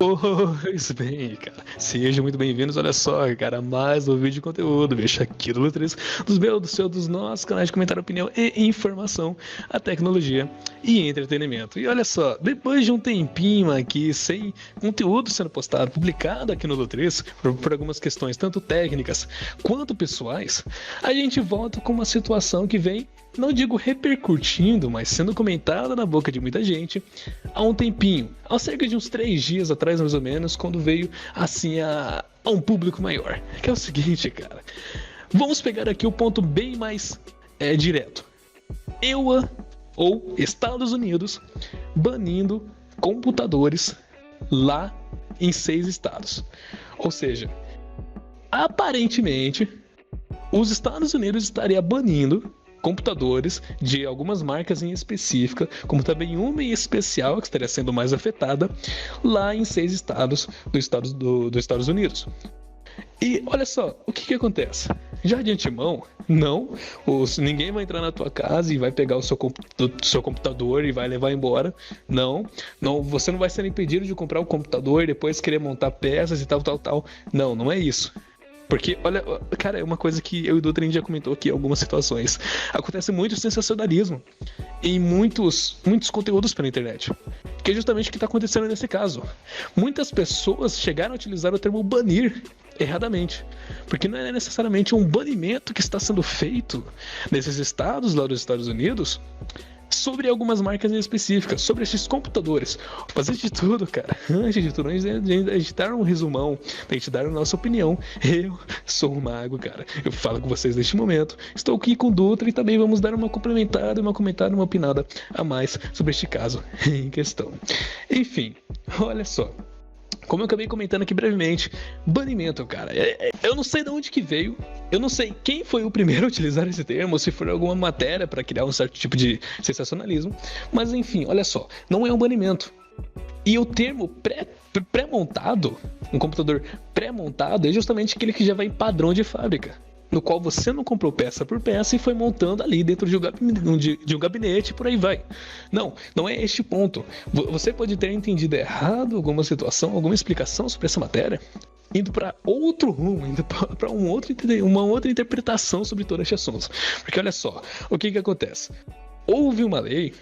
Pois bem, cara, sejam muito bem-vindos, olha só, cara, mais um vídeo de conteúdo, bicho, aqui do Lutres, dos meus, do seu, dos nossos canais de comentário, opinião e informação, a tecnologia e entretenimento. E olha só, depois de um tempinho aqui, sem conteúdo sendo postado, publicado aqui no Lutres, por algumas questões, tanto técnicas quanto pessoais, a gente volta com uma situação que vem, não digo repercutindo, mas sendo comentada na boca de muita gente há um tempinho, há cerca de uns 3 dias atrás mais ou menos, quando veio assim a um público maior, que é o seguinte, cara, vamos pegar aqui o ponto bem mais direto. EUA, ou Estados Unidos, banindo computadores lá em 6 estados, ou seja, aparentemente os Estados Unidos estaria banindo computadores de algumas marcas em específica, como também uma em especial que estaria sendo mais afetada, lá em 6 estados dos Estados Unidos. E olha só, o que acontece? Já de antemão, ninguém vai entrar na tua casa e vai pegar o seu computador e vai levar embora. Não, você não vai ser impedido de comprar o computador e depois querer montar peças e tal. Não é isso. Porque, olha, cara, é uma coisa que eu e o Dutra já comentou aqui em algumas situações. Acontece muito sensacionalismo em muitos conteúdos pela internet. Que é justamente o que está acontecendo nesse caso. Muitas pessoas chegaram a utilizar o termo banir erradamente. Porque não é necessariamente um banimento que está sendo feito nesses estados lá dos Estados Unidos sobre algumas marcas específicas, sobre esses computadores. Mas antes de tudo, cara, antes de dar um resumão, a gente dar a nossa opinião, eu sou um mago, cara. Eu falo com vocês neste momento, estou aqui com o Dutra e também vamos dar uma complementada, uma opinada a mais sobre este caso em questão. Enfim, olha só. Como eu acabei comentando aqui brevemente, banimento, cara, eu não sei de onde que veio, eu não sei quem foi o primeiro a utilizar esse termo, se foi alguma matéria para criar um certo tipo de sensacionalismo, mas enfim, olha só, não é um banimento. E o termo pré-montado, um computador pré-montado, é justamente aquele que já vai em padrão de fábrica, no qual você não comprou peça por peça e foi montando ali dentro de um gabinete e por aí vai. Não é este ponto. Você pode ter entendido errado alguma situação, alguma explicação sobre essa matéria, indo para outro rumo, indo para uma outra interpretação sobre todo este assunto. Porque olha só, o que acontece? Houve uma lei,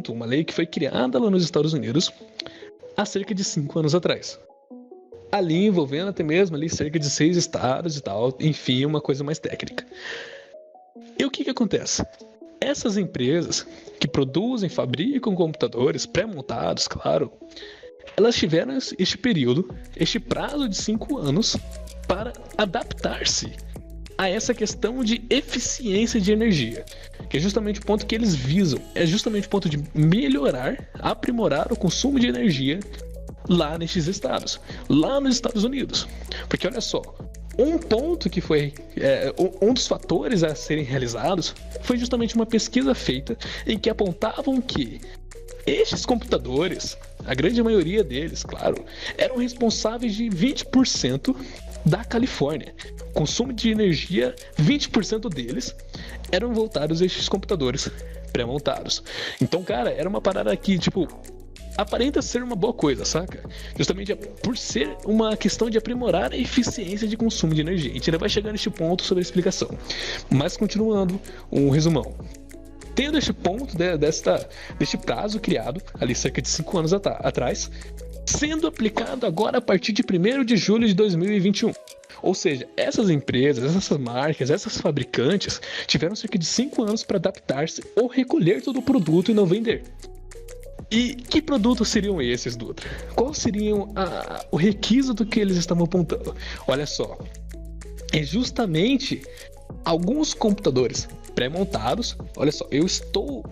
uma lei que foi criada lá nos Estados Unidos há cerca de 5 anos atrás. Ali envolvendo até mesmo ali cerca de 6 estados e tal, enfim, uma coisa mais técnica. E o que acontece? Essas empresas que produzem, fabricam computadores pré-montados, claro, elas tiveram este prazo de 5 anos para adaptar-se a essa questão de eficiência de energia, que é justamente o ponto que eles visam, é justamente o ponto de melhorar, aprimorar o consumo de energia lá nesses estados, lá nos Estados Unidos. Porque olha só, um ponto que foi um dos fatores a serem realizados foi justamente uma pesquisa feita em que apontavam que estes computadores, a grande maioria deles, claro, eram responsáveis de 20% da Califórnia. Consumo de energia, 20% deles eram voltados a estes computadores pré-montados. Então, cara, era uma parada que, tipo, aparenta ser uma boa coisa, saca? Justamente por ser uma questão de aprimorar a eficiência de consumo de energia. A gente ainda vai chegar neste ponto sobre a explicação. Mas continuando, um resumão. Tendo este ponto deste prazo criado, ali cerca de 5 anos atrás, sendo aplicado agora a partir de 1º de julho de 2021. Ou seja, essas empresas, essas marcas, essas fabricantes tiveram cerca de 5 anos para adaptar-se ou recolher todo o produto e não vender. E que produtos seriam esses, Dutra? Qual seriam o requisito que eles estavam apontando? Olha só, é justamente alguns computadores pré-montados. Olha só, eu estou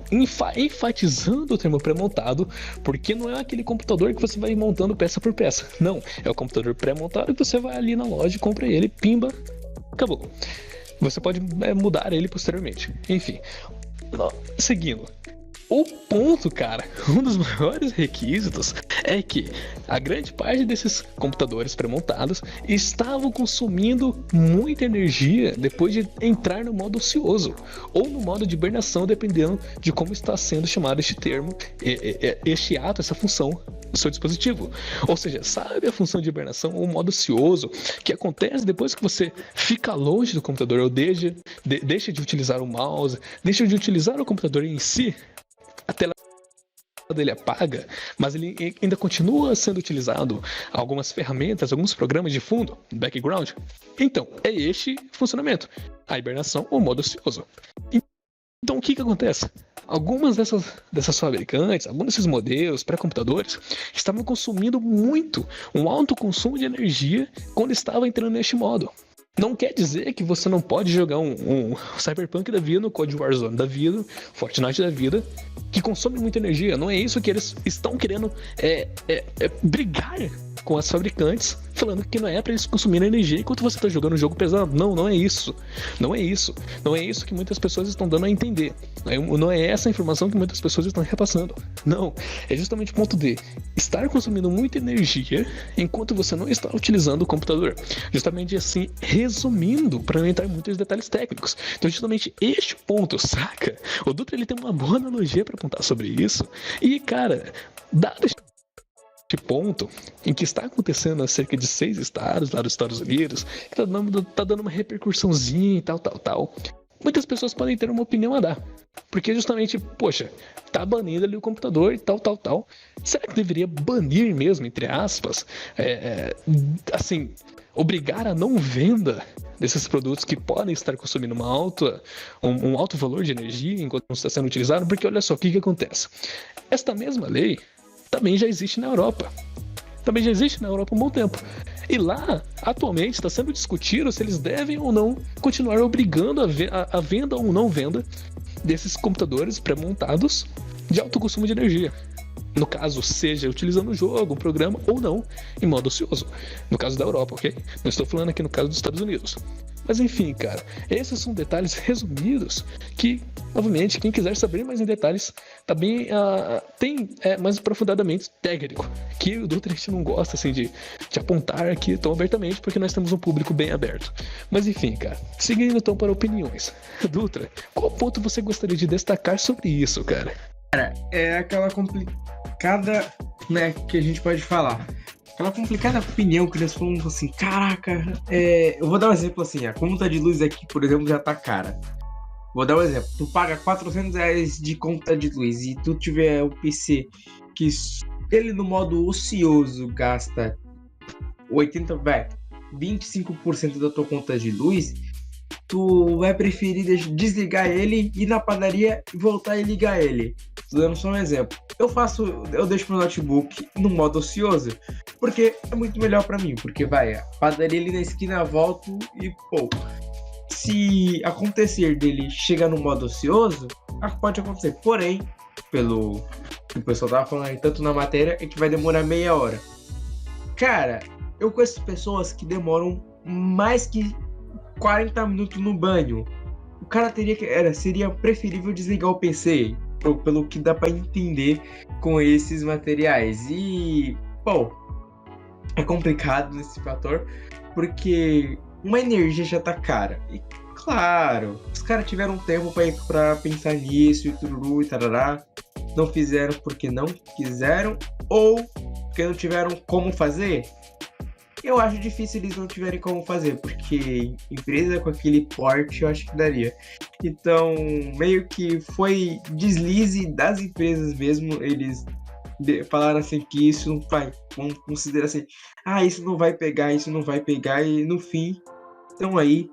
enfatizando o termo pré-montado, porque não é aquele computador que você vai montando peça por peça. Não, é o computador pré-montado que você vai ali na loja, compra ele, pimba, acabou. Você pode mudar ele posteriormente. Enfim, seguindo. O ponto, cara, um dos maiores requisitos é que a grande parte desses computadores pré-montados estavam consumindo muita energia depois de entrar no modo ocioso ou no modo de hibernação, dependendo de como está sendo chamado este termo, este ato, essa função do seu dispositivo. Ou seja, sabe a função de hibernação ou modo ocioso que acontece depois que você fica longe do computador ou deixa de utilizar o mouse, deixa de utilizar o computador em si, a tela dele apaga, mas ele ainda continua sendo utilizado algumas ferramentas, alguns programas de fundo, background. Então, é este funcionamento, a hibernação ou modo ocioso. Então, o que acontece? Algumas dessas fabricantes, alguns desses modelos para computadores estavam consumindo muito, um alto consumo de energia quando estava entrando neste modo. Não quer dizer que você não pode jogar um Cyberpunk da vida, no Code Warzone da vida, Fortnite da vida, que consome muita energia. Não é isso que eles estão querendo brigar com as fabricantes, falando que não é para eles consumirem energia enquanto você está jogando um jogo pesado. Não é isso. Não é isso. Não é isso que muitas pessoas estão dando a entender. Não é essa a informação que muitas pessoas estão repassando. Não. É justamente o ponto de estar consumindo muita energia enquanto você não está utilizando o computador. Justamente assim, resumindo, para não entrar em muitos detalhes técnicos. Então, justamente este ponto, saca? O Dutra, ele tem uma boa analogia para apontar sobre isso. E, cara, dado este ponto em que está acontecendo a cerca de 6 estados lá dos Estados Unidos, que tá dando uma repercussãozinha e tal. Muitas pessoas podem ter uma opinião a dar. Porque justamente, poxa, tá banindo ali o computador e tal. Será que deveria banir mesmo, entre aspas? Assim, obrigar a não venda desses produtos que podem estar consumindo um alto valor de energia enquanto não está sendo utilizado? Porque olha só, o que acontece? Esta mesma lei também já existe na Europa. Também já existe na Europa há um bom tempo. E lá, atualmente, está sendo discutido se eles devem ou não continuar obrigando a venda ou não venda desses computadores pré-montados de alto consumo de energia. No caso, seja utilizando o jogo, um programa ou não, em modo ocioso. No caso da Europa, ok? Não estou falando aqui no caso dos Estados Unidos. Mas enfim, cara, esses são detalhes resumidos que, obviamente, quem quiser saber mais em detalhes, também tem mais aprofundadamente técnico, que o Dutra a gente não gosta assim de apontar aqui tão abertamente, porque nós temos um público bem aberto. Mas enfim, cara, seguindo então para opiniões. Dutra, qual ponto você gostaria de destacar sobre isso, cara? Cara, é aquela complicada, né, que a gente pode falar. Aquela complicada opinião que eles falam assim, caraca, eu vou dar um exemplo assim, a conta de luz aqui, por exemplo, já tá cara. Vou dar um exemplo, tu paga R$400 de conta de luz e tu tiver o PC que ele no modo ocioso gasta 25% da tua conta de luz, tu vai preferir desligar ele, ir na padaria e voltar e ligar ele. Tô dando só um exemplo. Eu deixo meu notebook no modo ocioso, porque é muito melhor pra mim, porque vai, a padaria ali na esquina, eu volto e pô, se acontecer dele chegar no modo ocioso, pode acontecer. Porém, pelo que o pessoal tava falando aí, tanto na matéria, é que vai demorar meia hora. Cara, eu conheço pessoas que demoram mais que 40 minutos no banho. O cara seria preferível desligar o PC, pelo que dá pra entender com esses materiais. E, pô, é complicado nesse fator, porque uma energia já tá cara. E, claro, os caras tiveram tempo pra pensar nisso e tururu e tarará. Não fizeram porque não quiseram ou porque não tiveram como fazer. Eu acho difícil eles não tiverem como fazer, porque empresa com aquele porte eu acho que daria. Então, meio que foi deslize das empresas mesmo, eles falaram assim que isso não vai, vamos considerar assim, isso não vai pegar, e no fim, estão aí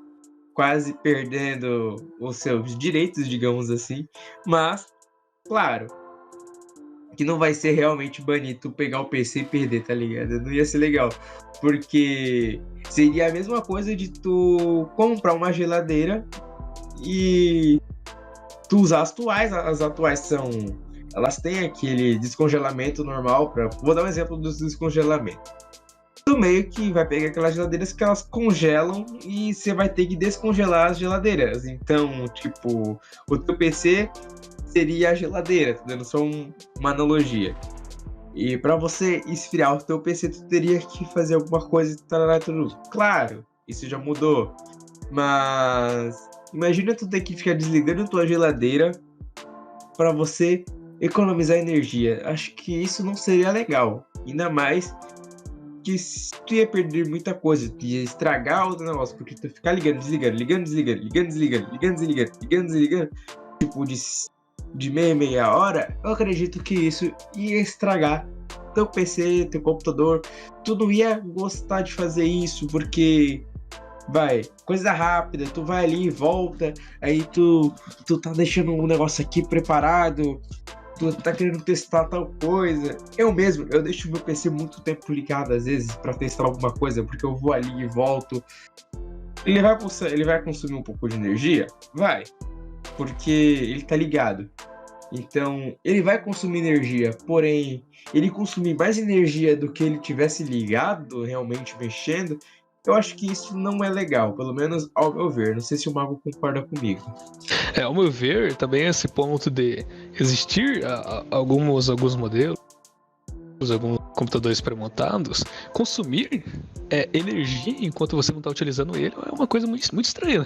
quase perdendo os seus direitos, digamos assim, mas, claro, que não vai ser realmente banir tu pegar o PC e perder, tá ligado? Não ia ser legal. Porque seria a mesma coisa de tu comprar uma geladeira e tu usar as atuais elas têm aquele descongelamento normal vou dar um exemplo dos descongelamentos. Tu meio que vai pegar aquelas geladeiras que elas congelam e você vai ter que descongelar as geladeiras. Então, tipo, o teu PC seria a geladeira, tá dando só uma analogia. E para você esfriar o teu PC, tu teria que fazer alguma coisa, tudo. Claro, isso já mudou. Mas imagina tu ter que ficar desligando tua geladeira para você economizar energia. Acho que isso não seria legal. Ainda mais que tu ia perder muita coisa, tu ia estragar o negócio, porque tu ficar ligando, desligando, ligando, desligando, ligando, desligando, ligando, desligando, ligando, desligando, tipo de meia hora, eu acredito que isso ia estragar teu PC, teu computador. Tu não ia gostar de fazer isso, porque coisa rápida, tu vai ali e volta, aí tu tá deixando um negócio aqui preparado, tu tá querendo testar tal coisa. Eu deixo meu PC muito tempo ligado às vezes pra testar alguma coisa, porque eu vou ali e volto. Ele vai consumir um pouco de energia? Vai, porque ele tá ligado. Então, ele vai consumir energia, porém, ele consumir mais energia do que ele tivesse ligado, realmente mexendo, eu acho que isso não é legal, pelo menos ao meu ver. Não sei se o Mago concorda comigo. Ao meu ver, também esse ponto de existir alguns modelos, alguns computadores pré-montados, consumir energia enquanto você não está utilizando ele é uma coisa muito, muito estranha.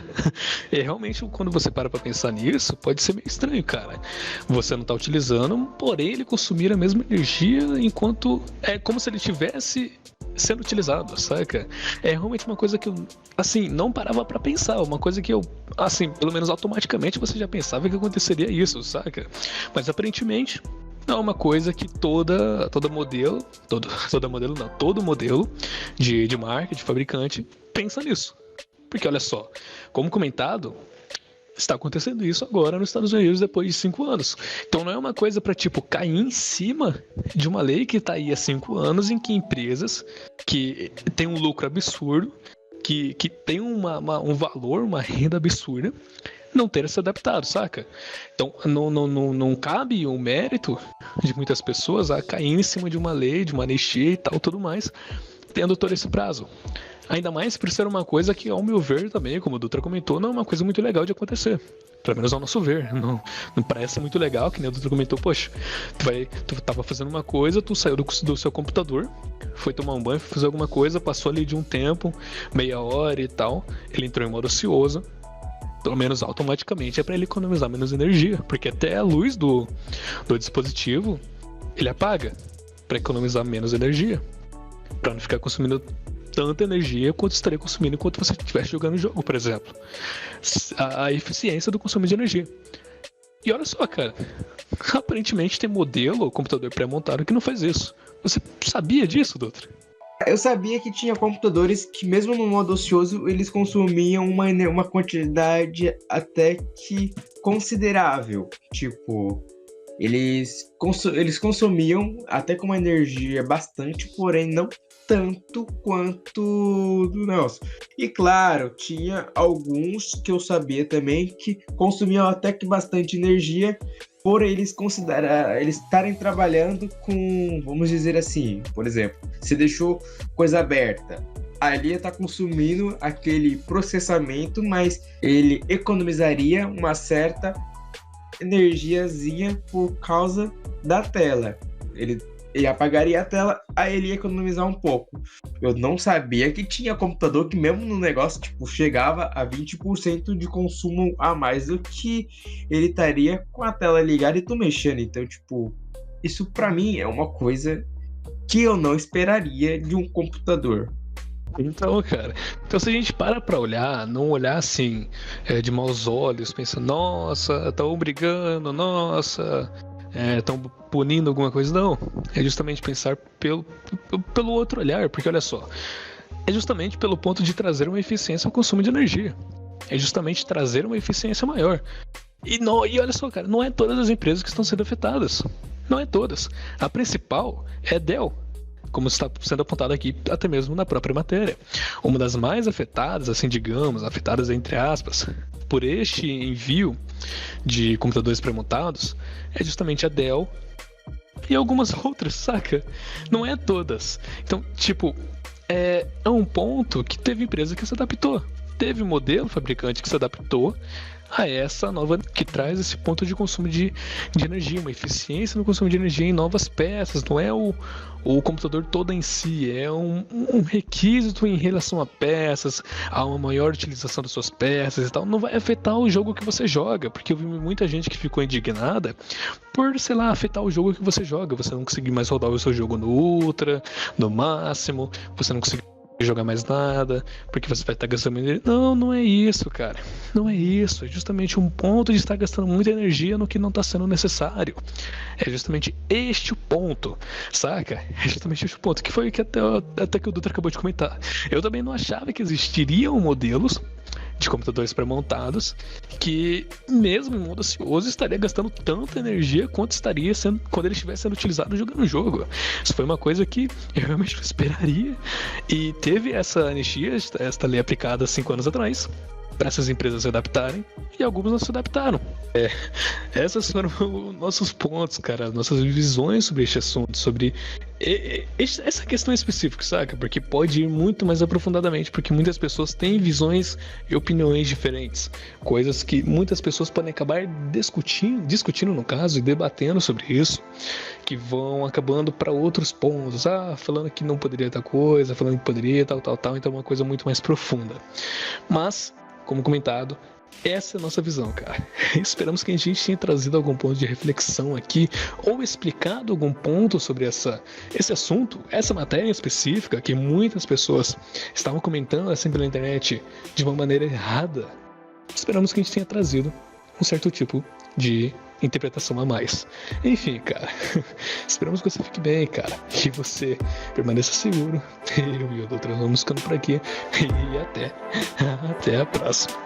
E realmente, quando você para pensar nisso, pode ser meio estranho, cara. Você não está utilizando, porém ele consumir a mesma energia enquanto é como se ele tivesse sendo utilizado, saca? É realmente uma coisa que eu, assim, não parava pra pensar, uma coisa que eu, assim, pelo menos automaticamente você já pensava que aconteceria isso, saca? Mas aparentemente é uma coisa que todo modelo de marca, de fabricante, pensa nisso. Porque olha só, como comentado, está acontecendo isso agora nos Estados Unidos depois de 5 anos. Então não é uma coisa para tipo cair em cima de uma lei que está aí há 5 anos em que empresas que têm um lucro absurdo, que tem um valor, uma renda absurda, não terem se adaptado, saca? Então não cabe o mérito de muitas pessoas a cair em cima de uma lei, de uma anistia e tal, tudo mais, tendo todo esse prazo. Ainda mais por ser uma coisa que, ao meu ver também, como o Dutra comentou, não é uma coisa muito legal de acontecer. Pelo menos ao nosso ver. Não parece muito legal, que nem o Dutra comentou, poxa, tu tava fazendo uma coisa, tu saiu do seu computador, foi tomar um banho, foi fazer alguma coisa, passou ali de um tempo, meia hora e tal, ele entrou em modo ocioso, pelo menos automaticamente é para ele economizar menos energia, porque até a luz do dispositivo ele apaga para economizar menos energia, para não ficar consumindo tanta energia quanto estaria consumindo enquanto você estivesse jogando o jogo, por exemplo. A eficiência do consumo de energia. E olha só, cara, aparentemente tem modelo, computador pré-montado que não faz isso. Você sabia disso, Dutra? Eu sabia que tinha computadores que, mesmo no modo ocioso, eles consumiam uma quantidade até que considerável. Tipo, eles consumiam até com uma energia bastante, porém não tanto quanto do nosso. E claro, tinha alguns que eu sabia também que consumiam até que bastante energia, por eles estarem trabalhando com, vamos dizer assim, por exemplo, se deixou coisa aberta, ali está consumindo aquele processamento, mas ele economizaria uma certa energiazinha por causa da tela. Ele apagaria a tela, aí ele ia economizar um pouco. Eu não sabia que tinha computador que mesmo no negócio, tipo, chegava a 20% de consumo a mais do que ele estaria com a tela ligada e tu mexendo. Então, tipo, isso pra mim é uma coisa que eu não esperaria de um computador. Então, cara, se a gente para olhar, não olhar assim, de maus olhos, pensando, nossa, estão brigando, nossa, estão punindo alguma coisa, não. É justamente pensar pelo outro olhar, porque olha só, é justamente pelo ponto de trazer uma eficiência ao consumo de energia. É justamente trazer uma eficiência maior. E olha só, cara, não é todas as empresas que estão sendo afetadas. Não é todas. A principal é a Dell, como está sendo apontado aqui até mesmo na própria matéria. Uma das mais afetadas, assim digamos, afetadas entre aspas, por este envio de computadores pré-montados, é justamente a Dell e algumas outras, saca? Não é todas. Então, tipo, é um ponto que teve empresa que se adaptou. Teve modelo fabricante que se adaptou a essa nova, que traz esse ponto de consumo de energia, uma eficiência no consumo de energia em novas peças. Não é o computador todo em si, é um requisito em relação a peças, a uma maior utilização das suas peças e tal. Não vai afetar o jogo que você joga, porque eu vi muita gente que ficou indignada por, sei lá, afetar o jogo que você joga. Você não conseguir mais rodar o seu jogo no Ultra, no máximo, você não conseguir jogar mais nada, porque você vai estar gastando energia. Não é isso, cara. Não é isso. É justamente um ponto de estar gastando muita energia no que não está sendo necessário. É justamente este o ponto, saca? É justamente este o ponto, que foi o que até que o Dutra acabou de comentar. Eu também não achava que existiriam modelos de computadores pré-montados que, mesmo em modo ocioso, estaria gastando tanta energia quanto estaria sendo quando ele estivesse sendo utilizado jogando o jogo. Isso foi uma coisa que eu realmente não esperaria, e teve essa anistia, esta lei aplicada 5 anos atrás, para essas empresas se adaptarem, e algumas não se adaptaram. Esses foram nossos pontos, cara, nossas visões sobre este assunto, sobre essa questão específica, saca? Porque pode ir muito mais aprofundadamente, porque muitas pessoas têm visões e opiniões diferentes, coisas que muitas pessoas podem acabar discutindo no caso, e debatendo sobre isso, que vão acabando para outros pontos, falando que não poderia tal coisa, falando que poderia tal, então é uma coisa muito mais profunda. Mas, como comentado, essa é a nossa visão, cara. Esperamos que a gente tenha trazido algum ponto de reflexão aqui, ou explicado algum ponto sobre esse assunto, essa matéria específica, que muitas pessoas estavam comentando assim pela internet de uma maneira errada. Esperamos que a gente tenha trazido um certo tipo de interpretação a mais. Enfim, cara, esperamos que você fique bem, cara, que você permaneça seguro. Eu e o Doutor vamos ficando por aqui, e até a próxima.